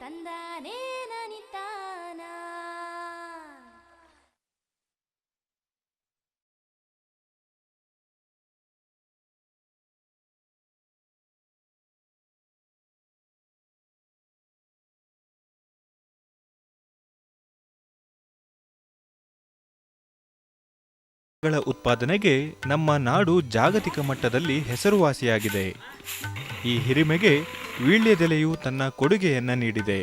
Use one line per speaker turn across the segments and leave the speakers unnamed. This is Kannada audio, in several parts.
ತಂದಾನೇ ನನಿತಾನ.
ಗಳ ಉತ್ಪಾದನೆಗೆ ನಮ್ಮ ನಾಡು ಜಾಗತಿಕ ಮಟ್ಟದಲ್ಲಿ ಹೆಸರುವಾಸಿಯಾಗಿದೆ. ಈ ಹಿರಿಮೆಗೆ ವೀಳ್ಯದೆಲೆಯು ತನ್ನ ಕೊಡುಗೆಯನ್ನ ನೀಡಿದೆ.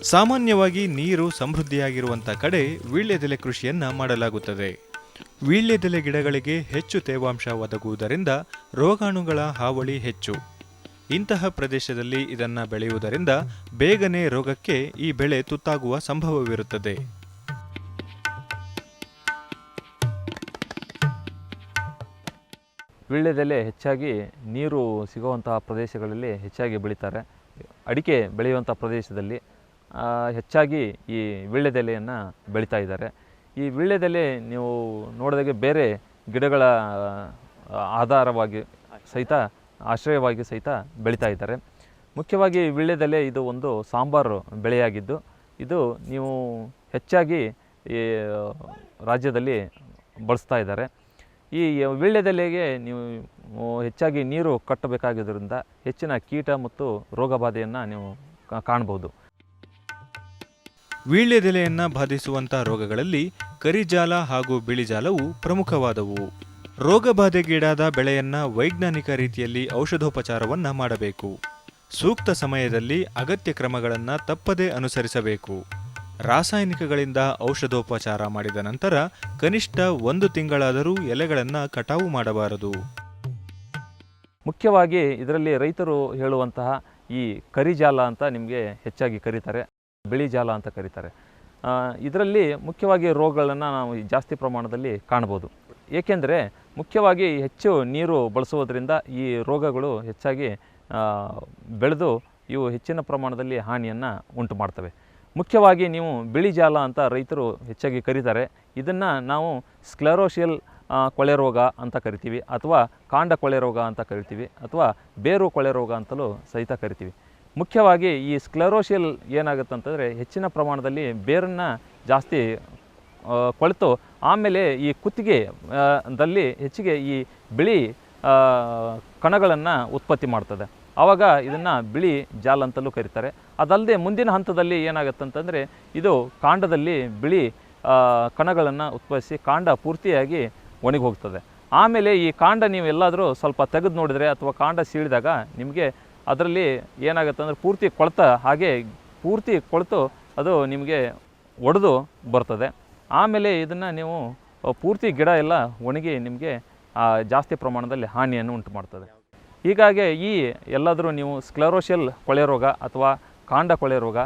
ಸಾಮಾನ್ಯವಾಗಿ ನೀರು ಸಮೃದ್ಧಿಯಾಗಿರುವಂಥ ಕಡೆ ವೀಳ್ಯದೆಲೆ ಕೃಷಿಯನ್ನ ಮಾಡಲಾಗುತ್ತದೆ. ವೀಳ್ಯದೆಲೆ ಗಿಡಗಳಿಗೆ ಹೆಚ್ಚು ತೇವಾಂಶ ಒದಗುವುದರಿಂದ ರೋಗಾಣುಗಳ ಹಾವಳಿ ಹೆಚ್ಚು. ಇಂತಹ ಪ್ರದೇಶದಲ್ಲಿ ಇದನ್ನ ಬೆಳೆಯುವುದರಿಂದ ಬೇಗನೆ ರೋಗಕ್ಕೆ ಈ ಬೆಳೆ ತುತ್ತಾಗುವ ಸಂಭವವಿರುತ್ತದೆ.
ವೀಳ್ಯದೆಲೆ ಹೆಚ್ಚಾಗಿ ನೀರು ಸಿಗುವಂತಹ ಪ್ರದೇಶಗಳಲ್ಲಿ ಹೆಚ್ಚಾಗಿ ಬೆಳೀತಾರೆ. ಅಡಿಕೆ ಬೆಳೆಯುವಂಥ ಪ್ರದೇಶದಲ್ಲಿ ಹೆಚ್ಚಾಗಿ ಈ ವೀಳ್ಯದೆಲೆಯನ್ನು ಬೆಳೀತಾ ಇದ್ದಾರೆ. ಈ ವೀಳ್ಯದೆಲೆ ನೀವು ನೋಡಿದಾಗೆ ಬೇರೆ ಗಿಡಗಳ ಆಧಾರವಾಗಿ ಸಹಿತ ಆಶ್ರಯವಾಗಿ ಸಹಿತ ಬೆಳೀತಾ ಇದ್ದಾರೆ. ಮುಖ್ಯವಾಗಿ ವೀಳ್ಯದೆಲೆ ಇದು ಒಂದು ಸಾಂಬಾರು ಬೆಳೆಯಾಗಿದ್ದು ಇದು ನೀವು ಹೆಚ್ಚಾಗಿ ಈ ರಾಜ್ಯದಲ್ಲಿ ಬಳಸ್ತಾ ಇದ್ದಾರೆ. ಈ ವೀಳ್ಯದೆಲೆಗೆ ನೀವು ಹೆಚ್ಚಾಗಿ ನೀರು ಕಟ್ಟಬೇಕಾಗಿದ್ದರಿಂದ ಹೆಚ್ಚಿನ ಕೀಟ ಮತ್ತು ರೋಗಬಾಧೆಯನ್ನು ನೀವು ಕಾಣ್ಬೋದು.
ವೀಳ್ಯದೆಲೆಯನ್ನ ಬಾಧಿಸುವಂಥ ರೋಗಗಳಲ್ಲಿ ಕರಿಜಾಲ ಹಾಗೂ ಬಿಳಿಜಾಲವು ಪ್ರಮುಖವಾದವು. ರೋಗಬಾಧೆಗೀಡಾದ ಬೆಳೆಯನ್ನ ವೈಜ್ಞಾನಿಕ ರೀತಿಯಲ್ಲಿ ಔಷಧೋಪಚಾರವನ್ನ ಮಾಡಬೇಕು. ಸೂಕ್ತ ಸಮಯದಲ್ಲಿ ಅಗತ್ಯ ಕ್ರಮಗಳನ್ನು ತಪ್ಪದೇ ಅನುಸರಿಸಬೇಕು. ರಾಸಾಯನಿಕಗಳಿಂದ ಔಷಧೋಪಚಾರ ಮಾಡಿದ ನಂತರ ಕನಿಷ್ಠ 1 ತಿಂಗಳಾದರೂ ಎಲೆಗಳನ್ನು ಕಟಾವು ಮಾಡಬಾರದು.
ಮುಖ್ಯವಾಗಿ ಇದರಲ್ಲಿ ರೈತರು ಹೇಳುವಂತಹ ಈ ಕರಿಜಾಲ ಅಂತ ನಿಮಗೆ ಹೆಚ್ಚಾಗಿ ಕರೀತಾರೆ, ಬಿಳಿ ಜಾಲ ಅಂತ ಕರೀತಾರೆ. ಇದರಲ್ಲಿ ಮುಖ್ಯವಾಗಿ ರೋಗಗಳನ್ನು ನಾವು ಜಾಸ್ತಿ ಪ್ರಮಾಣದಲ್ಲಿ ಕಾಣ್ಬೋದು. ಏಕೆಂದರೆ ಮುಖ್ಯವಾಗಿ ಹೆಚ್ಚು ನೀರು ಬಳಸುವುದರಿಂದ ಈ ರೋಗಗಳು ಹೆಚ್ಚಾಗಿ ಬೆಳೆದು ಇವು ಹೆಚ್ಚಿನ ಪ್ರಮಾಣದಲ್ಲಿ ಹಾನಿಯನ್ನು ಉಂಟು ಮಾಡ್ತವೆ. ಮುಖ್ಯವಾಗಿ ನೀವು ಬಿಳಿ ಜಾಲ ಅಂತ ರೈತರು ಹೆಚ್ಚಾಗಿ ಕರೀತಾರೆ. ಇದನ್ನು ನಾವು ಸ್ಕ್ಲೆರೋಸಿಯಲ್ ಕೊಳೆ ರೋಗ ಅಂತ ಕರಿತೀವಿ, ಅಥವಾ ಕಾಂಡ ಕೊಳೆ ರೋಗ ಅಂತ ಕರಿತೀವಿ, ಅಥವಾ ಬೇರು ಕೊಳೆ ರೋಗ ಅಂತಲೂ ಸಹಿತ ಕರಿತೀವಿ. ಮುಖ್ಯವಾಗಿ ಈ ಸ್ಕ್ಲೆರೋಸಿಯಲ್ ಏನಾಗುತ್ತೆ ಅಂತಂದರೆ ಹೆಚ್ಚಿನ ಪ್ರಮಾಣದಲ್ಲಿ ಬೇರನ್ನು ಜಾಸ್ತಿ ಕೊಳೆತು ಆಮೇಲೆ ಈ ಕುತ್ತಿಗೆ ದಲ್ಲಿ ಹೆಚ್ಚಿಗೆ ಈ ಬಿಳಿ ಕಣಗಳನ್ನು ಉತ್ಪತ್ತಿ ಮಾಡ್ತದೆ. ಆವಾಗ ಇದನ್ನು ಬಿಳಿ ಜಾಲ ಅಂತಲೂ ಕರೀತಾರೆ. ಅದಲ್ಲದೆ ಮುಂದಿನ ಹಂತದಲ್ಲಿ ಏನಾಗುತ್ತೆ ಅಂತಂದರೆ ಇದು ಕಾಂಡದಲ್ಲಿ ಬಿಳಿ ಕಣಗಳನ್ನು ಉತ್ಪಾದಿಸಿ ಕಾಂಡ ಪೂರ್ತಿಯಾಗಿ ಒಣಗಿ ಹೋಗ್ತದೆ. ಆಮೇಲೆ ಈ ಕಾಂಡ ನೀವು ಎಲ್ಲಾದರೂ ಸ್ವಲ್ಪ ತೆಗೆದು ನೋಡಿದರೆ ಅಥವಾ ಕಾಂಡ ಸೀಳಿದಾಗ ನಿಮಗೆ ಅದರಲ್ಲಿ ಏನಾಗುತ್ತೆ ಅಂದರೆ ಪೂರ್ತಿ ಕೊಳೆತ ಹಾಗೆ ಪೂರ್ತಿ ಕೊಳೆತು ಅದು ನಿಮಗೆ ಒಡೆದು ಬರ್ತದೆ. ಆಮೇಲೆ ಇದನ್ನು ನೀವು ಪೂರ್ತಿ ಗಿಡ ಎಲ್ಲ ಒಣಗಿ ನಿಮಗೆ ಜಾಸ್ತಿ ಪ್ರಮಾಣದಲ್ಲಿ ಹಾನಿಯನ್ನು ಉಂಟು ಮಾಡ್ತದೆ. ಹೀಗಾಗಿ ಈ ಎಲ್ಲಾದರೂ ನೀವು ಸ್ಕ್ಲೆರೋಸಿಯಲ್ ಕೊಳೆ ರೋಗ ಅಥವಾ ಕಾಂಡ ಕೊಳೆ ರೋಗ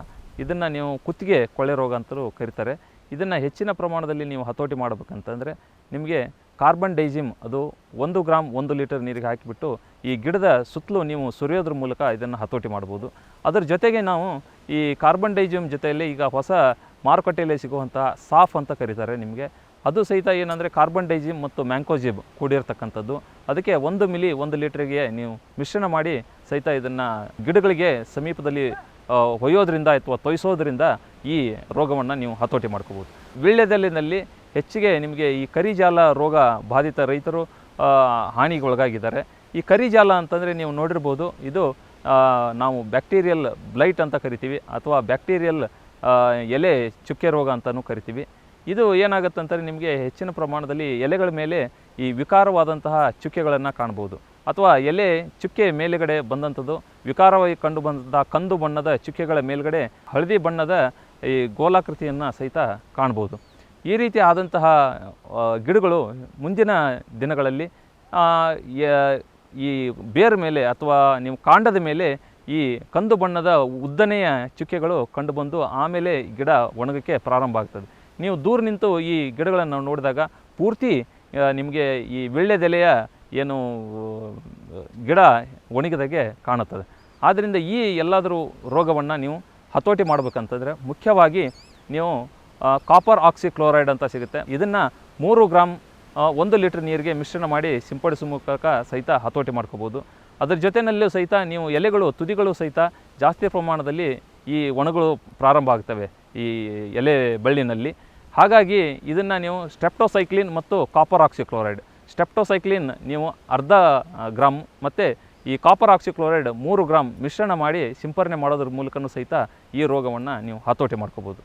ಇದನ್ನು ನೀವು ಕುತ್ತಿಗೆ ಕೊಳೆ ರೋಗ ಅಂತಲೂ ಕರೀತಾರೆ. ಇದನ್ನು ಹೆಚ್ಚಿನ ಪ್ರಮಾಣದಲ್ಲಿ ನೀವು ಹತೋಟಿ ಮಾಡಬೇಕಂತಂದರೆ ನಿಮಗೆ ಕಾರ್ಬನ್ ಡೈಜಿಮ್ ಅದು 1 ಗ್ರಾಮ್ 1 ಲೀಟರ್ ನೀರಿಗೆ ಹಾಕಿಬಿಟ್ಟು ಈ ಗಿಡದ ಸುತ್ತಲೂ ನೀವು ಸುರಿಯೋದ್ರ ಮೂಲಕ ಇದನ್ನು ಹತೋಟಿ ಮಾಡ್ಬೋದು. ಅದರ ಜೊತೆಗೆ ನಾವು ಈ ಕಾರ್ಬನ್ ಡೈಜಿಮ್ ಜೊತೆಯಲ್ಲಿ ಈಗ ಹೊಸ ಮಾರುಕಟ್ಟೆಯಲ್ಲಿ ಸಿಗುವಂತಹ ಸಾಫ್ ಅಂತ ಕರೀತಾರೆ ನಿಮಗೆ. ಅದು ಸಹಿತ ಏನಂದರೆ ಕಾರ್ಬನ್ ಡೈಜಿಮ್ ಮತ್ತು ಮ್ಯಾಂಕೋಜಿಬ್ ಕೂಡಿರ್ತಕ್ಕಂಥದ್ದು. ಅದಕ್ಕೆ 1 ಮಿಲಿ 1 ಲೀಟ್ರಿಗೆ ನೀವು ಮಿಶ್ರಣ ಮಾಡಿ ಸಹಿತ ಇದನ್ನು ಗಿಡಗಳಿಗೆ ಸಮೀಪದಲ್ಲಿ ಹೊಯ್ಯೋದ್ರಿಂದ ಅಥವಾ ತೊಯಿಸೋದ್ರಿಂದ ಈ ರೋಗವನ್ನು ನೀವು ಹತೋಟಿ ಮಾಡ್ಕೋಬೋದು. ವೀಳ್ಯದೆಲೆಯಲ್ಲಿ ಹೆಚ್ಚಿಗೆ ನಿಮಗೆ ಈ ಕರಿಜಾಲ ರೋಗ ಬಾಧಿತ ರೈತರು ಹಾನಿಗೊಳಗಾಗಿದ್ದಾರೆ. ಈ ಕರಿಜಾಲ ಅಂತಂದರೆ ನೀವು ನೋಡಿರ್ಬೋದು, ಇದು ನಾವು ಬ್ಯಾಕ್ಟೀರಿಯಲ್ ಬ್ಲೈಟ್ ಅಂತ ಕರಿತೀವಿ ಅಥವಾ ಬ್ಯಾಕ್ಟೀರಿಯಲ್ ಎಲೆ ಚುಕ್ಕೆ ರೋಗ ಅಂತಲೂ ಕರಿತೀವಿ. ಇದು ಏನಾಗುತ್ತೆ ಅಂತಂದರೆ ನಿಮಗೆ ಹೆಚ್ಚಿನ ಪ್ರಮಾಣದಲ್ಲಿ ಎಲೆಗಳ ಮೇಲೆ ಈ ವಿಕಾರವಾದಂತಹ ಚುಕ್ಕೆಗಳನ್ನು ಕಾಣ್ಬೋದು, ಅಥವಾ ಎಲೆ ಚುಕ್ಕೆ ಮೇಲುಗಡೆ ಬಂದಂಥದ್ದು ವಿಕಾರವಾಗಿ ಕಂಡು ಬಂದಂತಹ ಕಂದು ಬಣ್ಣದ ಚುಕ್ಕೆಗಳ ಮೇಲುಗಡೆ ಹಳದಿ ಬಣ್ಣದ ಈ ಗೋಲಾಕೃತಿಯನ್ನು ಸಹಿತ ಕಾಣ್ಬೋದು. ಈ ರೀತಿ ಆದಂತಹ ಗಿಡಗಳು ಮುಂದಿನ ದಿನಗಳಲ್ಲಿ ಈ ಬೇರ ಮೇಲೆ ಅಥವಾ ನೀವು ಕಾಂಡದ ಮೇಲೆ ಈ ಕಂದು ಬಣ್ಣದ ಉದ್ದನೆಯ ಚುಕ್ಕೆಗಳು ಕಂಡುಬಂದು ಆಮೇಲೆ ಗಿಡ ಒಣಗಕ್ಕೆ ಪ್ರಾರಂಭ ಆಗ್ತದೆ. ನೀವು ದೂರ ನಿಂತು ಈ ಗಿಡಗಳನ್ನು ನೋಡಿದಾಗ ಪೂರ್ತಿ ನಿಮಗೆ ಈ ವೀಳ್ಯದೆಲೆಯ ಏನು ಗಿಡ ಒಣಗಿದಾಗೆ ಕಾಣುತ್ತದೆ. ಆದ್ದರಿಂದ ಈ ಎಲ್ಲಾದರೂ ರೋಗವನ್ನು ನೀವು ಹತೋಟಿ ಮಾಡಬೇಕಂತಂದರೆ ಮುಖ್ಯವಾಗಿ ನೀವು ಕಾಪರ್ ಆಕ್ಸಿಕ್ಲೋರೈಡ್ ಅಂತ ಸಿಗುತ್ತೆ. ಇದನ್ನು 3 ಗ್ರಾಮ್ 1 ಲೀಟರ್ ನೀರಿಗೆ ಮಿಶ್ರಣ ಮಾಡಿ ಸಿಂಪಡಿಸುವ ಮೂಲಕ ಸಹಿತ ಹತೋಟಿ ಮಾಡ್ಕೋಬೋದು. ಅದರ ಜೊತೆಯಲ್ಲೂ ಸಹಿತ ನೀವು ಎಲೆಗಳು ತುದಿಗಳು ಸಹಿತ ಜಾಸ್ತಿ ಪ್ರಮಾಣದಲ್ಲಿ ಈ ಒಣಗಳು ಪ್ರಾರಂಭ ಆಗ್ತವೆ ಈ ಎಲೆ ಬಳ್ಳಿನಲ್ಲಿ. ಹಾಗಾಗಿ ಇದನ್ನು ನೀವು ಸ್ಟೆಪ್ಟೋಸೈಕ್ಲಿನ್ ಮತ್ತು ಕಾಪರ್ ಆಕ್ಸಿಕ್ಲೋರೈಡ್, ಸ್ಟೆಪ್ಟೋಸೈಕ್ಲಿನ್ ನೀವು 0.5 ಗ್ರಾಮ್ ಮತ್ತು ಈ ಕಾಪರ್ ಆಕ್ಸಿಕ್ಲೋರೈಡ್ 3 ಗ್ರಾಮ್ ಮಿಶ್ರಣ ಮಾಡಿ ಸಿಂಪರಣೆ ಮಾಡೋದ್ರ ಮೂಲಕನೂ ಸಹಿತ ಈ ರೋಗವನ್ನು ನೀವು ಹತೋಟಿ ಮಾಡ್ಕೋಬೋದು.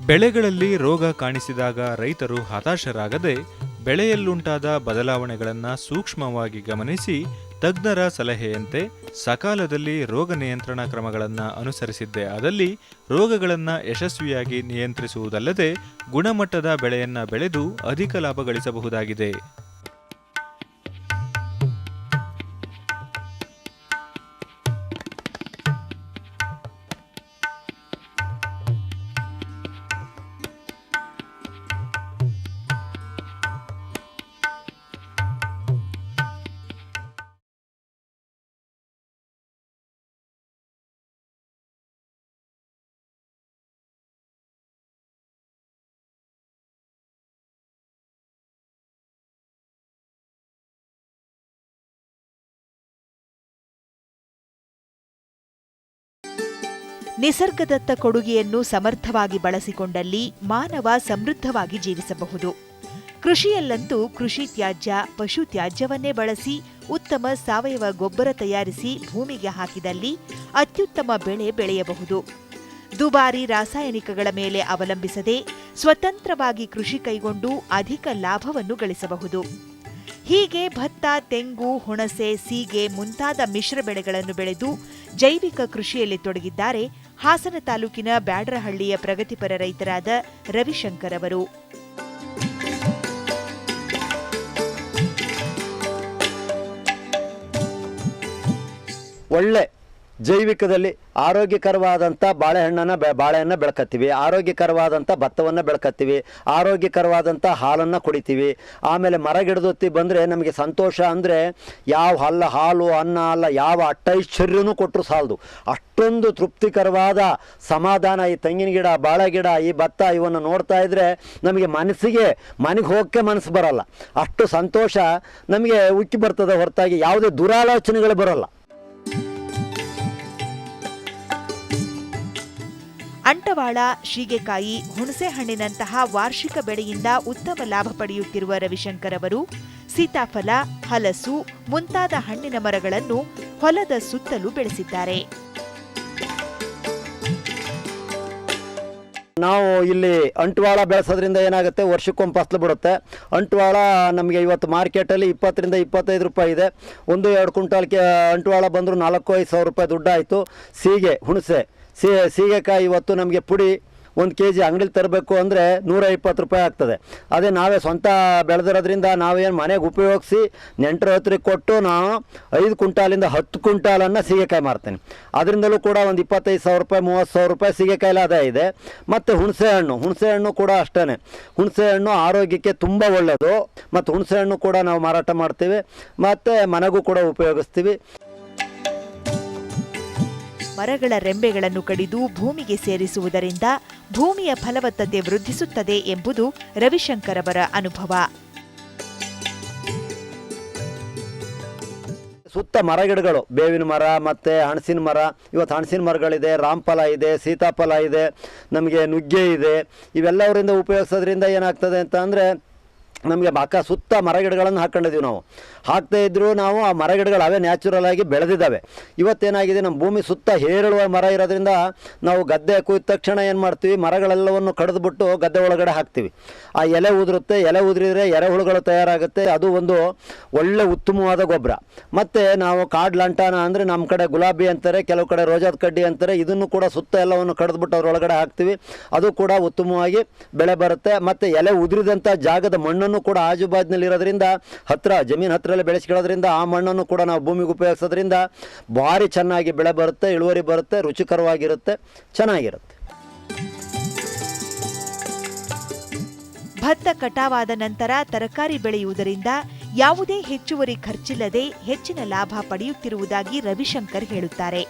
ಬೆಳೆಗಳಲ್ಲಿ ರೋಗ ಕಾಣಿಸಿದಾಗ ರೈತರು ಹತಾಶರಾಗದೆ ಬೆಳೆಯಲ್ಲುಂಟಾದ ಬದಲಾವಣೆಗಳನ್ನು ಸೂಕ್ಷ್ಮವಾಗಿ ಗಮನಿಸಿ ತಜ್ಞರ ಸಲಹೆಯಂತೆ ಸಕಾಲದಲ್ಲಿ ರೋಗ ನಿಯಂತ್ರಣ ಕ್ರಮಗಳನ್ನು ಅನುಸರಿಸಿದ್ದೇ ಆದಲ್ಲಿ ರೋಗಗಳನ್ನು ಯಶಸ್ವಿಯಾಗಿ ನಿಯಂತ್ರಿಸುವುದಲ್ಲದೆ ಗುಣಮಟ್ಟದ ಬೆಳೆಯನ್ನು ಬೆಳೆದು ಅಧಿಕ ಲಾಭ ಗಳಿಸಬಹುದಾಗಿದೆ.
ನಿಸರ್ಗದತ್ತ ಕೊಡುಗೆಯನ್ನು ಸಮರ್ಥವಾಗಿ ಬಳಸಿಕೊಂಡಲ್ಲಿ ಮಾನವ ಸಮೃದ್ಧವಾಗಿ ಜೀವಿಸಬಹುದು. ಕೃಷಿಯಲ್ಲಂತೂ ಕೃಷಿ ತ್ಯಾಜ್ಯ, ಪಶು ತ್ಯಾಜ್ಯವನ್ನೇ ಬಳಸಿ ಉತ್ತಮ ಸಾವಯವ ಗೊಬ್ಬರ ತಯಾರಿಸಿ ಭೂಮಿಗೆ ಹಾಕಿದಲ್ಲಿ ಅತ್ಯುತ್ತಮ ಬೆಳೆ ಬೆಳೆಯಬಹುದು. ದುಬಾರಿ ರಾಸಾಯನಿಕಗಳ ಮೇಲೆ ಅವಲಂಬಿಸದೆ ಸ್ವತಂತ್ರವಾಗಿ ಕೃಷಿ ಕೈಗೊಂಡು ಅಧಿಕ ಲಾಭವನ್ನು ಗಳಿಸಬಹುದು. ಹೀಗೆ ಭತ್ತ, ತೆಂಗು, ಹುಣಸೆ, ಸೀಗೆ ಮುಂತಾದ ಮಿಶ್ರ ಬೆಳೆಗಳನ್ನು ಬೆಳೆದು ಜೈವಿಕ ಕೃಷಿಯಲ್ಲಿ ತೊಡಗಿದ್ದಾರೆ ಹಾಸನ ತಾಲೂಕಿನ ಬ್ಯಾಡ್ರಹಳ್ಳಿಯ ಪ್ರಗತಿಪರ ರೈತರಾದ ರವಿಶಂಕರ್ ಅವರು.
ಒಳ್ಳೆ ಜೈವಿಕದಲ್ಲಿ ಆರೋಗ್ಯಕರವಾದಂಥ ಬಾಳೆಹಣ್ಣನ್ನು ಬೆಳ್ಕತ್ತೀವಿ, ಆರೋಗ್ಯಕರವಾದಂಥ ಭತ್ತವನ್ನು ಬೆಳ್ಕತ್ತೀವಿ, ಆರೋಗ್ಯಕರವಾದಂಥ ಹಾಲನ್ನು ಕುಡಿತೀವಿ. ಆಮೇಲೆ ಮರಗಿಡದೊತ್ತಿ ಬಂದರೆ ನಮಗೆ ಸಂತೋಷ ಅಂದರೆ ಯಾವ ಹಾಲು ಅನ್ನ ಅಲ್ಲ, ಯಾವ ಅಟ್ಟೈಶ್ವರ್ಯನೂ ಕೊಟ್ಟರು ಸಾಲದು. ಅಷ್ಟೊಂದು ತೃಪ್ತಿಕರವಾದ ಸಮಾಧಾನ ಈ ತೆಂಗಿನ ಗಿಡ, ಬಾಳೆ ಗಿಡ, ಈ ಭತ್ತ ಇವನ್ನು ನೋಡ್ತಾ ಇದ್ದರೆ ನಮಗೆ ಮನೆಗೆ ಹೋಗಕ್ಕೆ ಮನಸ್ಸು ಬರಲ್ಲ. ಅಷ್ಟು ಸಂತೋಷ ನಮಗೆ ಉಕ್ಕಿ ಬರ್ತದೆ, ಹೊರತಾಗಿ ಯಾವುದೇ ದುರಾಲೋಚನೆಗಳು ಬರೋಲ್ಲ.
ಅಂಟವಾಳ, ಶೀಗೆಕಾಯಿ, ಹುಣಸೆ ಹಣ್ಣಿನಂತಹ ವಾರ್ಷಿಕ ಬೆಳೆಯಿಂದ ಉತ್ತಮ ಲಾಭ ಪಡೆಯುತ್ತಿರುವ ರವಿಶಂಕರ್ ಅವರು ಸೀತಾಫಲ, ಹಲಸು ಮುಂತಾದ ಹಣ್ಣಿನ ಮರಗಳನ್ನು ಹೊಲದ ಸುತ್ತಲೂ ಬೆಳೆಸಿದ್ದಾರೆ.
ನಾವು ಇಲ್ಲಿ ಅಂಟವಾಳ ಬೆಳೆಸೋದ್ರಿಂದ ಏನಾಗುತ್ತೆ, ವರ್ಷಕ್ಕೊಮ್ಮೆ ಫಸಲು ಬಿಡುತ್ತೆ. ಅಂಟವಾಳ ನಮಗೆ ಇವತ್ತು ಮಾರ್ಕೆಟಲ್ಲಿ 20 ರಿಂದ 25 ರೂಪಾಯಿ ಇದೆ. 1-2 ಕ್ವಿಂಟಾಲ್ಗೆ ಅಂಟವಾಳ ಬಂದರೂ 4-5 ಸಾವಿರ ರೂಪಾಯಿ ದುಡ್ಡಾಯಿತು. ಹುಣಸೆ ಸೀಗೆಕಾಯಿ ಇವತ್ತು ನಮಗೆ ಪುಡಿ 1 kg ಅಂಗಡಿಲಿ ತರಬೇಕು ಅಂದರೆ 120 ರೂಪಾಯಿ ಆಗ್ತದೆ. ಅದೇ ನಾವೇ ಸ್ವಂತ ಬೆಳೆದಿರೋದ್ರಿಂದ ನಾವೇನು ಮನೆಗೆ ಉಪಯೋಗಿಸಿ ನೆಂಟರ ಹತ್ತಿರಕ್ಕೆ ಕೊಟ್ಟು ನಾನು 5 ಕ್ವಿಂಟಾಲಿಂದ 10 ಕ್ವಿಂಟಾಲನ್ನು ಸೀಗೆಕಾಯಿ ಮಾರ್ತೇನೆ. ಅದರಿಂದಲೂ ಕೂಡ ಒಂದು 25 ಸಾವಿರ ರೂಪಾಯಿ 30 ಸಾವಿರ ರೂಪಾಯಿ ಸೀಗೆಕಾಯಿಲಿ ಆದಾಯ ಇದೆ. ಮತ್ತು ಹುಣಸೆ ಹಣ್ಣು ಕೂಡ ಅಷ್ಟೇ. ಹುಣಸೆ ಹಣ್ಣು ಆರೋಗ್ಯಕ್ಕೆ ತುಂಬ ಒಳ್ಳೆಯದು. ಮತ್ತು ಹುಣಸೆ ಹಣ್ಣು ಕೂಡ ನಾವು ಮಾರಾಟ ಮಾಡ್ತೀವಿ, ಮತ್ತು ಮನೆಗೂ ಕೂಡ ಉಪಯೋಗಿಸ್ತೀವಿ.
ಮರಗಳ ರೆಂಬೆಗಳನ್ನು ಕಡಿದು ಭೂಮಿಗೆ ಸೇರಿಸುವುದರಿಂದ ಭೂಮಿಯ ಫಲವತ್ತತೆ ವೃದ್ಧಿಸುತ್ತದೆ ಎಂಬುದು ರವಿಶಂಕರ್ ಅವರ ಅನುಭವ.
ಸುತ್ತ ಮರಗಿಡಗಳು, ಬೇವಿನ ಮರ ಮತ್ತು ಹಣಸಿನ ಮರ, ಇವತ್ತು ಹಣಸಿನ ಮರಗಳಿದೆ, ರಾಮಫಲ ಇದೆ, ಸೀತಾಫಲ ಇದೆ, ನಮಗೆ ನುಗ್ಗೆ ಇದೆ. ಇವೆಲ್ಲವರಿಂದ ಉಪಯೋಗಿಸೋದ್ರಿಂದ ಏನಾಗ್ತದೆ ಅಂತ ಅಂದರೆ ನಮಗೆ ಸುತ್ತ ಮರಗಿಡಗಳನ್ನು ಹಾಕ್ಕೊಂಡಿದ್ದೀವಿ. ನಾವು ಹಾಕ್ತಾ ಇದ್ದರೂ ನಾವು ಆ ಮರಗಿಡಗಳು ಅವೇ ನ್ಯಾಚುರಲ್ ಆಗಿ ಬೆಳೆದಿದ್ದಾವೆ. ಇವತ್ತೇನಾಗಿದೆ, ನಮ್ಮ ಭೂಮಿ ಸುತ್ತ ಹೇರಳುವ ಮರ ಇರೋದ್ರಿಂದ ನಾವು ಗದ್ದೆ ಕುಯ್ದ ತಕ್ಷಣ ಏನು ಮಾಡ್ತೀವಿ, ಮರಗಳೆಲ್ಲವನ್ನು ಕಡಿದ್ಬಿಟ್ಟು ಗದ್ದೆ ಒಳಗಡೆ ಹಾಕ್ತೀವಿ. ಆ ಎಲೆ ಉದುರುತ್ತೆ, ಎಲೆ ಉದುರಿದ್ರೆ ಎರೆಹುಳುಗಳು ತಯಾರಾಗುತ್ತೆ. ಅದು ಒಂದು ಒಳ್ಳೆ ಉತ್ತಮವಾದ ಗೊಬ್ಬರ. ಮತ್ತು ನಾವು ಕಾಡು ಲಂಟಾನ ಅಂದರೆ ನಮ್ಮ ಕಡೆ ಗುಲಾಬಿ ಅಂತಾರೆ, ಕೆಲವು ಕಡೆ ರೋಜಾದ ಕಡ್ಡಿ ಅಂತಾರೆ. ಇದನ್ನು ಕೂಡ ಸುತ್ತ ಎಲ್ಲವನ್ನು ಕಡಿದ್ಬಿಟ್ಟು ಅದರೊಳಗಡೆ ಹಾಕ್ತೀವಿ. ಅದು ಕೂಡ ಉತ್ತಮವಾಗಿ ಬೆಳೆ ಬರುತ್ತೆ. ಮತ್ತು ಎಲೆ ಉದುರಿದಂಥ ಜಾಗದ ಮಣ್ಣನ್ನು ಕೂಡ ಆಜುಬಾಜಿನಲ್ಲಿ ಇರೋದ್ರಿಂದ ಜಮೀನು ಹತ್ತಿರಲ್ಲೇ ಬೆಳೆಸ್ಕೊಳ್ಳೋದ್ರಿಂದ ಆ ಮಣ್ಣನ್ನು ಕೂಡ ನಾವು ಭೂಮಿಗೆ ಉಪಯೋಗಿಸೋದ್ರಿಂದ ಭಾರಿ ಚೆನ್ನಾಗಿ ಬೆಳೆ ಬರುತ್ತೆ, ಇಳುವರಿ ಬರುತ್ತೆ, ರುಚಿಕರವಾಗಿರುತ್ತೆ, ಚೆನ್ನಾಗಿರುತ್ತೆ.
ಭತ್ತ ಕಟಾವಾದ ನಂತರ ತರಕಾರಿ ಬೆಳೆಯುವುದರಿಂದ ಯಾವುದೇ ಹೆಚ್ಚುವರಿ ಖರ್ಚಿಲ್ಲದೆ ಹೆಚ್ಚಿನ ಲಾಭ ಪಡೆಯುತ್ತಿರುವುದಾಗಿ ರವಿಶಂಕರ್ ಹೇಳುತ್ತಾರೆ.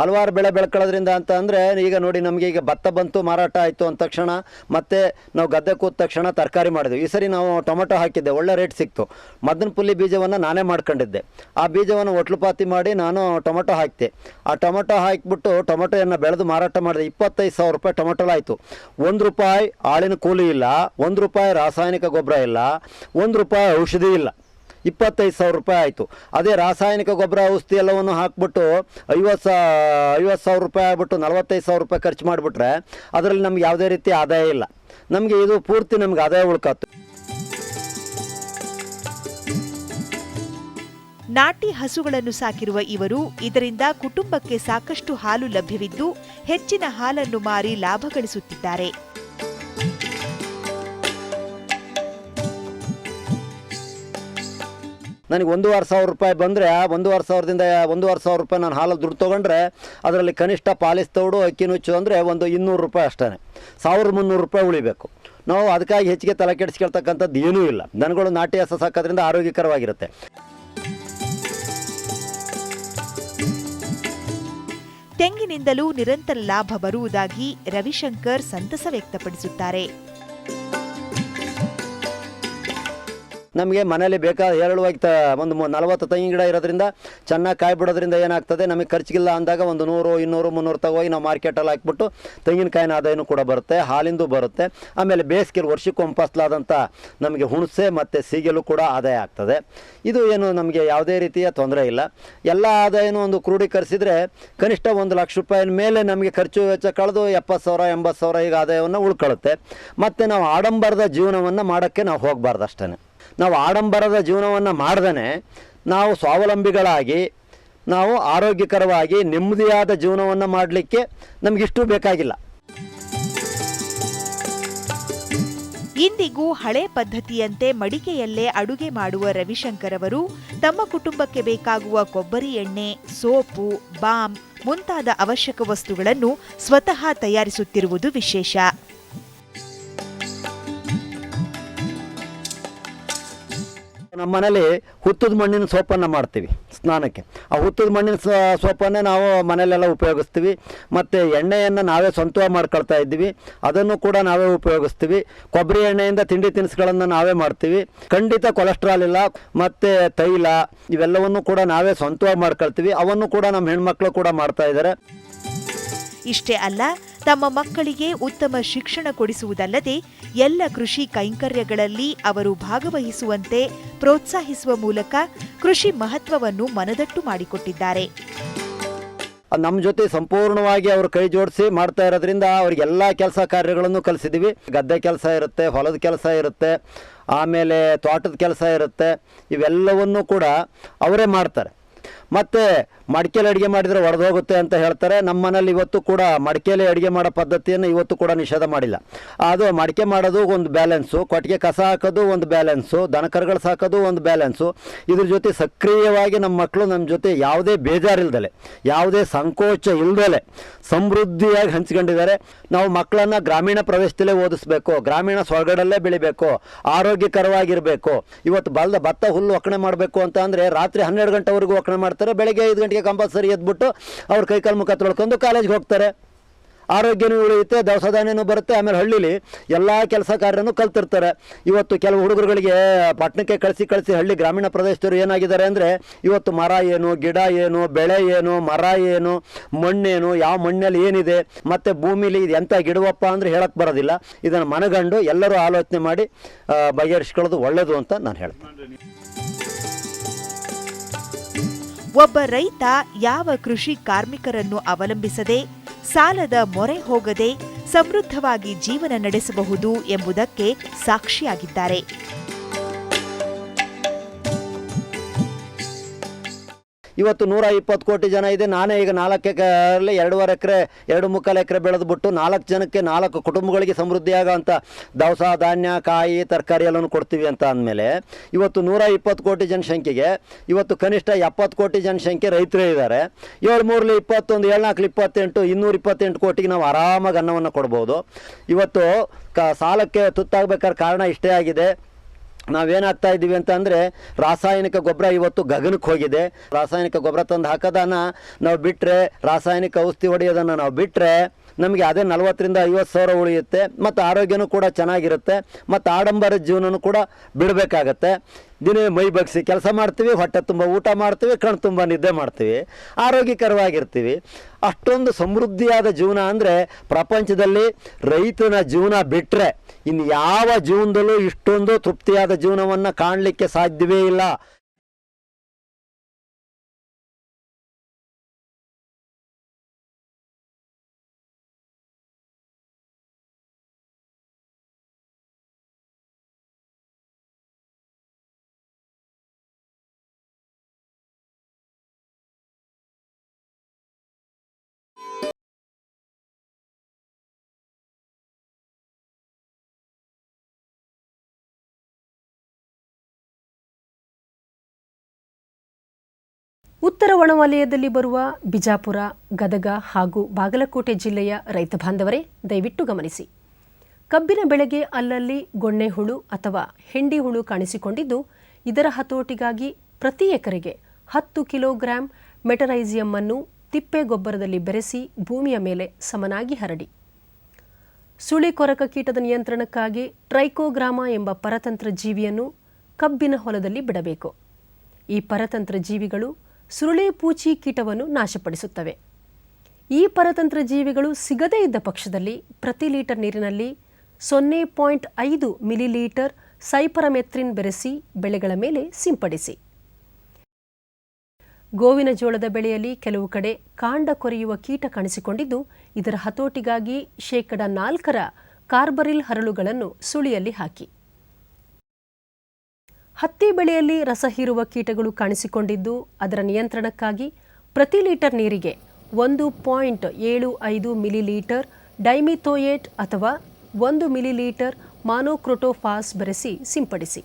ಹಲವಾರು ಬೆಳೆ ಬೆಳ್ಕೊಳ್ಳೋದ್ರಿಂದ ಅಂತ ಅಂದರೆ ಈಗ ನೋಡಿ ನಮಗೆ ಈಗ ಭತ್ತ ಬಂತು ಮಾರಾಟ ಆಯಿತು ಅಂದ ತಕ್ಷಣ ಮತ್ತೆ ನಾವು ಗದ್ದೆ ಕೂತ ತಕ್ಷಣ ತರಕಾರಿ ಮಾಡಿದ್ವಿ. ಈ ಸರಿ ನಾವು ಟೊಮೆಟೊ ಹಾಕಿದ್ದೆ, ಒಳ್ಳೆ ರೇಟ್ ಸಿಕ್ತು. ಮದನ ಪುಲ್ಲಿ ಬೀಜವನ್ನು ನಾನೇ ಮಾಡ್ಕೊಂಡಿದ್ದೆ. ಆ ಬೀಜವನ್ನು ಒಟ್ಲುಪಾತಿ ಮಾಡಿ ನಾನು ಟೊಮೆಟೊ ಹಾಕಿದೆ. ಆ ಟೊಮೆಟೊ ಹಾಕಿಬಿಟ್ಟು ಟೊಮೆಟೊಯನ್ನು ಬೆಳೆದು ಮಾರಾಟ ಮಾಡಿದೆ. 25,000 ರೂಪಾಯಿ ಟೊಮೆಟೊಲಾಯಿತು. ₹1 ಆಳಿನ ಕೂಲಿ ಇಲ್ಲ, ₹1 ರಾಸಾಯನಿಕ ಗೊಬ್ಬರ ಇಲ್ಲ, ₹1 ಔಷಧಿ ಇಲ್ಲ. 25,000 ರೂಪಾಯಿ ಆಯಿತು. ಅದೇ ರಾಸಾಯನಿಕ ಗೊಬ್ಬರ ಔಷಧಿ ಎಲ್ಲವನ್ನು ಹಾಕ್ಬಿಟ್ಟು 50,000 ರೂಪಾಯಿ ಆಗ್ಬಿಟ್ಟು 45,000 ರೂಪಾಯಿ ಖರ್ಚು ಮಾಡಿಬಿಟ್ರೆ ಅದರಲ್ಲಿ ನಮ್ಗೆ ಯಾವುದೇ ರೀತಿ ಆದಾಯ ಇಲ್ಲ. ನಮಗೆ ಇದು ಪೂರ್ತಿ ನಮ್ಗೆ ಆದಾಯ ಉಳ್ಕಾತು.
ನಾಟಿ ಹಸುಗಳನ್ನು ಸಾಕಿರುವ ಇವರು ಇದರಿಂದ ಕುಟುಂಬಕ್ಕೆ ಸಾಕಷ್ಟು ಹಾಲು ಲಭ್ಯವಿದ್ದು ಹೆಚ್ಚಿನ ಹಾಲನ್ನು ಮಾರಿ ಲಾಭ ಗಳಿಸುತ್ತಿದ್ದಾರೆ.
ನನಗೆ 1,500 ರೂಪಾಯಿ ಬಂದರೆ ಆ 1,500ದಿಂದ 1,500 ರೂಪಾಯಿ ನಾನು ಹಾಲಲ್ಲಿ ದುಡ್ಡು ತೊಗೊಂಡ್ರೆ ಅದರಲ್ಲಿ ಕನಿಷ್ಠ ಪಾಲಿಸ್ ತೌಡು ಅಕ್ಕಿ ನುಚ್ಚು ಅಂದರೆ ಒಂದು 200 ರೂಪಾಯಿ ಅಷ್ಟೇ. 1,300 ರೂಪಾಯಿ ಉಳಿಬೇಕು. ನಾವು ಅದಕ್ಕಾಗಿ ಹೆಚ್ಚಿಗೆ ತಲೆ ಕೆಡಿಸ್ಕೊಳ್ತಕ್ಕಂಥದ್ದು ಏನೂ ಇಲ್ಲ. ದನಗಳು ನಾಟಿ ಹಸು ಸಾಕೋದ್ರಿಂದ ಆರೋಗ್ಯಕರವಾಗಿರುತ್ತೆ.
ತೆಂಗಿನಿಂದಲೂ ನಿರಂತರ ಲಾಭ ಬರುವುದಾಗಿ ರವಿಶಂಕರ್ ಸಂತಸ ವ್ಯಕ್ತಪಡಿಸುತ್ತಾರೆ.
ನಮಗೆ ಮನೇಲಿ ಬೇಕಾದ ಹೇರಳವಾಗಿ ಒಂದು 40 ತೆಂಗಿನ ಗಿಡ ಇರೋದ್ರಿಂದ ಚೆನ್ನಾಗಿ ಕಾಯಿ ಬಿಡೋದ್ರಿಂದ ಏನಾಗ್ತದೆ, ನಮಗೆ ಖರ್ಚಿಗಿಲ್ಲ ಅಂದಾಗ ಒಂದು 100, 200, 300 ತಗೋಗಿ ನಾವು ಮಾರ್ಕೆಟಲ್ಲಿ ಹಾಕ್ಬಿಟ್ಟು ತೆಂಗಿನಕಾಯಿನ ಆದಾಯನೂ ಕೂಡ ಬರುತ್ತೆ, ಹಾಲಿಂದು ಬರುತ್ತೆ. ಆಮೇಲೆ ಬೇಸಿಗೆಯಲ್ಲಿ ವರ್ಷಕ್ಕೊಮ್ಮೆ ಫಸಲಾದಂಥ ನಮಗೆ ಹುಣಸೆ ಮತ್ತು ಸೀಗೆಲು ಕೂಡ ಆದಾಯ ಆಗ್ತದೆ. ಇದು ಏನು ನಮಗೆ ಯಾವುದೇ ರೀತಿಯ ತೊಂದರೆ ಇಲ್ಲ. ಎಲ್ಲ ಆದಾಯನೂ ಒಂದು ಕ್ರೋಢೀಕರಿಸಿದರೆ ಕನಿಷ್ಠ 1 ಲಕ್ಷ ರೂಪಾಯಿನ ಮೇಲೆ ನಮಗೆ ಖರ್ಚು ವೆಚ್ಚ ಕಳೆದು 70,000, 80,000 ಈಗ ಆದಾಯವನ್ನು ಉಳ್ಕೊಳ್ಳುತ್ತೆ. ಮತ್ತು ನಾವು ಆಡಂಬರದ ಜೀವನವನ್ನು ಮಾಡೋಕ್ಕೆ ನಾವು ಹೋಗಬಾರ್ದು ಅಷ್ಟೇ. ನಾವು ಆಡಂಬರದ ಜೀವನವನ್ನು ಮಾಡ್ದೇ ನಾವು ಸ್ವಾವಲಂಬಿಗಳಾಗಿ ನಾವು ಆರೋಗ್ಯಕರವಾಗಿ ನೆಮ್ಮದಿಯಾದ ಜೀವನವನ್ನು ಮಾಡಲಿಕ್ಕೆ ನಮಗಿಷ್ಟು ಬೇಕಾಗಿಲ್ಲ.
ಇಂದಿಗೂ ಹಳೆ ಪದ್ಧತಿಯಂತೆ ಮಡಿಕೆಯಲ್ಲೇ ಅಡುಗೆ ಮಾಡುವ ರವಿಶಂಕರ್ ಅವರು ತಮ್ಮ ಕುಟುಂಬಕ್ಕೆ ಬೇಕಾಗುವ ಕೊಬ್ಬರಿ ಎಣ್ಣೆ, ಸೋಪು, ಬಾಮ್ ಮುಂತಾದ ಅವಶ್ಯಕ ವಸ್ತುಗಳನ್ನು ಸ್ವತಃ ತಯಾರಿಸುತ್ತಿರುವುದು ವಿಶೇಷ.
ನಮ್ಮ ಮನೇಲಿ ಹುತ್ತದ ಮಣ್ಣಿನ ಸೋಪನ್ನು ಮಾಡ್ತೀವಿ ಸ್ನಾನಕ್ಕೆ. ಆ ಹುತ್ತದ ಮಣ್ಣಿನ ಸೋಪನ್ನೇ ನಾವು ಮನೆಯಲ್ಲೆಲ್ಲ ಉಪಯೋಗಿಸ್ತೀವಿ. ಮತ್ತು ಎಣ್ಣೆಯನ್ನು ನಾವೇ ಸ್ವಂತವಾಗಿ ಮಾಡ್ಕೊಳ್ತಾ ಇದ್ದೀವಿ, ಅದನ್ನು ಕೂಡ ನಾವೇ ಉಪಯೋಗಿಸ್ತೀವಿ. ಕೊಬ್ಬರಿ ಎಣ್ಣೆಯಿಂದ ತಿಂಡಿ ತಿನಿಸುಗಳನ್ನು ನಾವೇ ಮಾಡ್ತೀವಿ. ಖಂಡಿತ ಕೊಲೆಸ್ಟ್ರಾಲ್ ಇಲ್ಲ. ಮತ್ತು ತೈಲ ಇವೆಲ್ಲವನ್ನು ಕೂಡ ನಾವೇ ಸ್ವಂತವಾಗಿ ಮಾಡ್ಕೊಳ್ತೀವಿ. ಅವನ್ನು ಕೂಡ ನಮ್ಮ ಹೆಣ್ಮಕ್ಳು ಕೂಡ ಮಾಡ್ತಾ ಇದ್ದಾರೆ.
ಇಷ್ಟೇ ಅಲ್ಲ, ತಮ್ಮ ಮಕ್ಕಳಿಗೆ ಉತ್ತಮ ಶಿಕ್ಷಣ ಕೊಡಿಸುವುದಲ್ಲದೆ ಎಲ್ಲ ಕೃಷಿ ಕೈಂಕರ್ಯಗಳಲ್ಲಿ ಅವರು ಭಾಗವಹಿಸುವಂತೆ ಪ್ರೋತ್ಸಾಹಿಸುವ ಮೂಲಕ ಕೃಷಿ ಮಹತ್ವವನ್ನು ಮನದಟ್ಟು ಮಾಡಿಕೊಟ್ಟಿದ್ದಾರೆ.
ನಮ್ಮ ಜೊತೆ ಸಂಪೂರ್ಣವಾಗಿ ಅವರು ಕೈ ಜೋಡಿಸಿ ಮಾಡ್ತಾ ಇರೋದ್ರಿಂದ ಅವ್ರಿಗೆಲ್ಲ ಕೆಲಸ ಕಾರ್ಯಗಳನ್ನು ಕಲಿಸಿದ್ದೀವಿ. ಗದ್ದೆ ಕೆಲಸ ಇರುತ್ತೆ, ಹೊಲದ ಕೆಲಸ ಇರುತ್ತೆ, ಆಮೇಲೆ ತೋಟದ ಕೆಲಸ ಇರುತ್ತೆ. ಇವೆಲ್ಲವನ್ನೂ ಕೂಡ ಅವರೇ ಮಾಡ್ತಾರೆ. ಮತ್ತು ಮಡಿಕೆಯಲ್ಲಿ ಅಡುಗೆ ಮಾಡಿದರೆ ಒಡೆದೋಗುತ್ತೆ ಅಂತ ಹೇಳ್ತಾರೆ. ನಮ್ಮ ಮನೇಲಿ ಇವತ್ತು ಕೂಡ ಮಡಿಕೆಯಲ್ಲಿ ಅಡುಗೆ ಮಾಡೋ ಪದ್ಧತಿಯನ್ನು ಇವತ್ತು ಕೂಡ ನಿಷೇಧ ಮಾಡಿಲ್ಲ. ಅದು ಮಡಿಕೆ ಮಾಡೋದು ಒಂದು ಬ್ಯಾಲೆನ್ಸು, ಕೊಟ್ಟಿಗೆ ಕಸ ಹಾಕೋದು ಒಂದು ಬ್ಯಾಲೆನ್ಸು, ದನಕರುಗಳು ಸಾಕೋದು ಒಂದು ಬ್ಯಾಲೆನ್ಸು. ಇದ್ರ ಜೊತೆ ಸಕ್ರಿಯವಾಗಿ ನಮ್ಮ ಮಕ್ಕಳು ನಮ್ಮ ಜೊತೆ ಯಾವುದೇ ಬೇಜಾರಿಲ್ದಲೆ, ಯಾವುದೇ ಸಂಕೋಚ ಇಲ್ದಲೆ ಸಮೃದ್ಧಿಯಾಗಿ ಹಂಚ್ಕೊಂಡಿದ್ದಾರೆ. ನಾವು ಮಕ್ಕಳನ್ನು ಗ್ರಾಮೀಣ ಪ್ರದೇಶದಲ್ಲೇ ಓದಿಸ್ಬೇಕು, ಗ್ರಾಮೀಣ ಸೊಗಡಲ್ಲೇ ಬೆಳಿಬೇಕು, ಆರೋಗ್ಯಕರವಾಗಿರಬೇಕು. ಇವತ್ತು ಭತ್ತ ಹುಲ್ಲು ಒಕ್ಕಣೆ ಮಾಡಬೇಕು ಅಂತ ಅಂದರೆ ರಾತ್ರಿ 12 ಗಂಟೆವರೆಗೂ ಒಕ್ಕಣೆ ಮಾಡ್ತಾರೆ. ಬೆಳಗ್ಗೆ 5 ಗಂಟೆಗೆ ಕಂಪಲ್ಸರಿ ಎದ್ಬಿಟ್ಟು ಅವ್ರು ಕೈಕಾಲು ಮುಖ ತೊಳ್ಕೊಂಡು ಕಾಲೇಜ್ಗೆ ಹೋಗ್ತಾರೆ. ಆರೋಗ್ಯನೂ ಉಳಿಯುತ್ತೆ, ದವಸ ಧಾನ್ಯನೂ ಬರುತ್ತೆ. ಆಮೇಲೆ ಹಳ್ಳಿಲಿ ಎಲ್ಲ ಕೆಲಸ ಕಾರ್ಯನೂ ಕಲ್ತಿರ್ತಾರೆ. ಇವತ್ತು ಕೆಲವು ಹುಡುಗರುಗಳಿಗೆ ಪಟ್ಟಣಕ್ಕೆ ಕಳಿಸಿ ಹಳ್ಳಿ ಗ್ರಾಮೀಣ ಪ್ರದೇಶದವರು ಏನಾಗಿದ್ದಾರೆ ಅಂದರೆ ಇವತ್ತು ಮರ ಏನು, ಗಿಡ ಏನು, ಬೆಳೆ ಏನು, ಮರ ಏನು, ಮಣ್ಣೇನು, ಯಾವ ಮಣ್ಣಲ್ಲಿ ಏನಿದೆ, ಮತ್ತು ಭೂಮಿಲಿ ಇದು ಎಂಥ ಗಿಡವಪ್ಪ ಅಂದರೆ ಹೇಳಕ್ಕೆ ಬರೋದಿಲ್ಲ. ಇದನ್ನು ಮನಗಂಡು ಎಲ್ಲರೂ ಆಲೋಚನೆ ಮಾಡಿ ಬಗೆಹರಿಸ್ಕೊಳ್ಳೋದು ಒಳ್ಳೆಯದು ಅಂತ ನಾನು ಹೇಳ್ತೀನಿ.
ಒಬ್ಬ ರೈತ ಯಾವ ಕೃಷಿ ಕಾರ್ಮಿಕರನ್ನು ಅವಲಂಬಿಸದೆ, ಸಾಲದ ಮೊರೆ ಹೋಗದೆ ಸಮೃದ್ಧವಾಗಿ ಜೀವನ ನಡೆಸಬಹುದು ಎಂಬುದಕ್ಕೆ ಸಾಕ್ಷಿಯಾಗಿದ್ದಾರೆ.
ಇವತ್ತು 120 ಕೋಟಿ ಜನ ಇದೆ. ನಾನೇ ಈಗ 4 ಎಕರೆಯಲ್ಲಿ 2.5 ಎಕರೆ 2.25 ಎಕರೆ ಬೆಳೆದ್ಬಿಟ್ಟು 4 ಜನಕ್ಕೆ 4 ಕುಟುಂಬಗಳಿಗೆ ಸಮೃದ್ಧಿಯಾಗೋಂಥ ದವಸ ಧಾನ್ಯ, ಕಾಯಿ, ತರಕಾರಿ ಎಲ್ಲನೂ ಕೊಡ್ತೀವಿ ಅಂತ ಅಂದಮೇಲೆ ಇವತ್ತು 120 ಕೋಟಿ ಜನಸಂಖ್ಯೆಗೆ ಇವತ್ತು ಕನಿಷ್ಠ 70 ಕೋಟಿ ಜನಸಂಖ್ಯೆ ರೈತರೇ ಇದ್ದಾರೆ. 7 3 21 7 4 28 228 ಕೋಟಿಗೆ ನಾವು ಆರಾಮಾಗಿ ಅನ್ನವನ್ನು ಕೊಡ್ಬೋದು. ಇವತ್ತು ಸಾಲಕ್ಕೆ ತುತ್ತಾಗಬೇಕಾದ ಕಾರಣ ಇಷ್ಟೇ ಆಗಿದೆ. ನಾವೇನಾಗ್ತಾ ಇದ್ದೀವಿ ಅಂತ ಅಂದರೆ ರಾಸಾಯನಿಕ ಗೊಬ್ಬರ ಇವತ್ತು ಗಗನಕ್ಕೆ ಹೋಗಿದೆ. ರಾಸಾಯನಿಕ ಗೊಬ್ಬರ ತಂದು ಹಾಕೋದನ್ನು ನಾವು ಬಿಟ್ಟರೆ, ರಾಸಾಯನಿಕ ಔಷಧಿ ಹೊಡೆಯೋದನ್ನು ನಾವು ಬಿಟ್ಟರೆ ನಮಗೆ ಅದೇ 40,000 to 50,000 ಉಳಿಯುತ್ತೆ. ಮತ್ತು ಆರೋಗ್ಯನೂ ಕೂಡ ಚೆನ್ನಾಗಿರುತ್ತೆ. ಮತ್ತು ಆಡಂಬರದ ಜೀವನನೂ ಕೂಡ ಬಿಡಬೇಕಾಗತ್ತೆ. ದಿನ ಮೈ ಬಗ್ಸಿ ಕೆಲಸ ಮಾಡ್ತೀವಿ, ಹೊಟ್ಟೆ ತುಂಬ ಊಟ ಮಾಡ್ತೀವಿ, ಕಣ್ಣು ತುಂಬ ನಿದ್ದೆ ಮಾಡ್ತೀವಿ, ಆರೋಗ್ಯಕರವಾಗಿರ್ತೀವಿ. ಅಷ್ಟೊಂದು ಸಮೃದ್ಧಿಯಾದ ಜೀವನ ಅಂದರೆ ಪ್ರಪಂಚದಲ್ಲಿ ರೈತನ ಜೀವನ ಬಿಟ್ಟರೆ ಇನ್ನು ಯಾವ ಜೀವನದಲ್ಲೂ ಇಷ್ಟೊಂದು ತೃಪ್ತಿಯಾದ ಜೀವನವನ್ನು ಕಾಣಲಿಕ್ಕೆ ಸಾಧ್ಯವೇ ಇಲ್ಲ.
ಉತ್ತರ ಒಣವಲಯದಲ್ಲಿ ಬರುವ ಬಿಜಾಪುರ, ಗದಗ ಹಾಗೂ ಬಾಗಲಕೋಟೆ ಜಿಲ್ಲೆಯ ರೈತ ಬಾಂಧವರೇ ದಯವಿಟ್ಟು ಗಮನಿಸಿ. ಕಬ್ಬಿನ ಬೆಳೆಗೆ ಅಲ್ಲಲ್ಲಿ ಗೊಣ್ಣೆ ಹುಳು ಅಥವಾ ಹೆಂಡಿ ಹುಳು ಕಾಣಿಸಿಕೊಂಡಿದ್ದು, ಇದರ ಹತೋಟಿಗಾಗಿ ಪ್ರತಿ ಎಕರೆಗೆ 10 ಕಿಲೋಗ್ರಾಂ ಮೆಟರೈಸಿಯಂ ಅನ್ನು ತಿಪ್ಪೆ ಗೊಬ್ಬರದಲ್ಲಿ ಬೆರೆಸಿ ಭೂಮಿಯ ಮೇಲೆ ಸಮನಾಗಿ ಹರಡಿ. ಸುಳಿ ಕೊರಕ ಕೀಟದ ನಿಯಂತ್ರಣಕ್ಕಾಗಿ ಟ್ರೈಕೋಗ್ರಾಮ ಎಂಬ ಪರತಂತ್ರ ಜೀವಿಯನ್ನು ಕಬ್ಬಿನ ಹೊಲದಲ್ಲಿ ಬಿಡಬೇಕು. ಈ ಪರತಂತ್ರ ಜೀವಿಗಳು ಸುರುಳಿ ಪೂಚಿ ಕೀಟವನ್ನು ನಾಶಪಡಿಸುತ್ತವೆ. ಈ ಪರತಂತ್ರ ಜೀವಿಗಳು ಸಿಗದೇ ಇದ್ದ ಪಕ್ಷದಲ್ಲಿ ಪ್ರತಿ ಲೀಟರ್ ನೀರಿನಲ್ಲಿ 0.5 ಮಿಲಿಲೀಟರ್ ಸೈಪರಮೆಥ್ರಿನ್ ಬೆರೆಸಿ ಬೆಳೆಗಳ ಮೇಲೆ ಸಿಂಪಡಿಸಿ. ಗೋವಿನ ಜೋಳದ ಬೆಳೆಯಲ್ಲಿ ಕೆಲವು ಕಡೆ ಕಾಂಡ ಕೊರೆಯುವ ಕೀಟ ಕಾಣಿಸಿಕೊಂಡಿದ್ದು, ಇದರ ಹತೋಟಿಗಾಗಿ 4% ಕಾರ್ಬರಿಲ್ ಹರಳುಗಳನ್ನು ಸುಳಿಯಲ್ಲಿ ಹಾಕಿ. ಹತ್ತಿ ಬೆಳೆಯಲ್ಲಿ ರಸ ಹೀರುವ ಕೀಟಗಳು ಕಾಣಿಸಿಕೊಂಡಿದ್ದು, ಅದರ ನಿಯಂತ್ರಣಕ್ಕಾಗಿ ಪ್ರತಿ ಲೀಟರ್ ನೀರಿಗೆ 1.75 ಮಿಲಿಲೀಟರ್ ಡೈಮಿಥೋಯೇಟ್ ಅಥವಾ 1 ಮಿಲಿಲೀಟರ್ ಮಾನೋಕ್ರೋಟೋಫಾಸ್ ಬೆರೆಸಿ ಸಿಂಪಡಿಸಿ.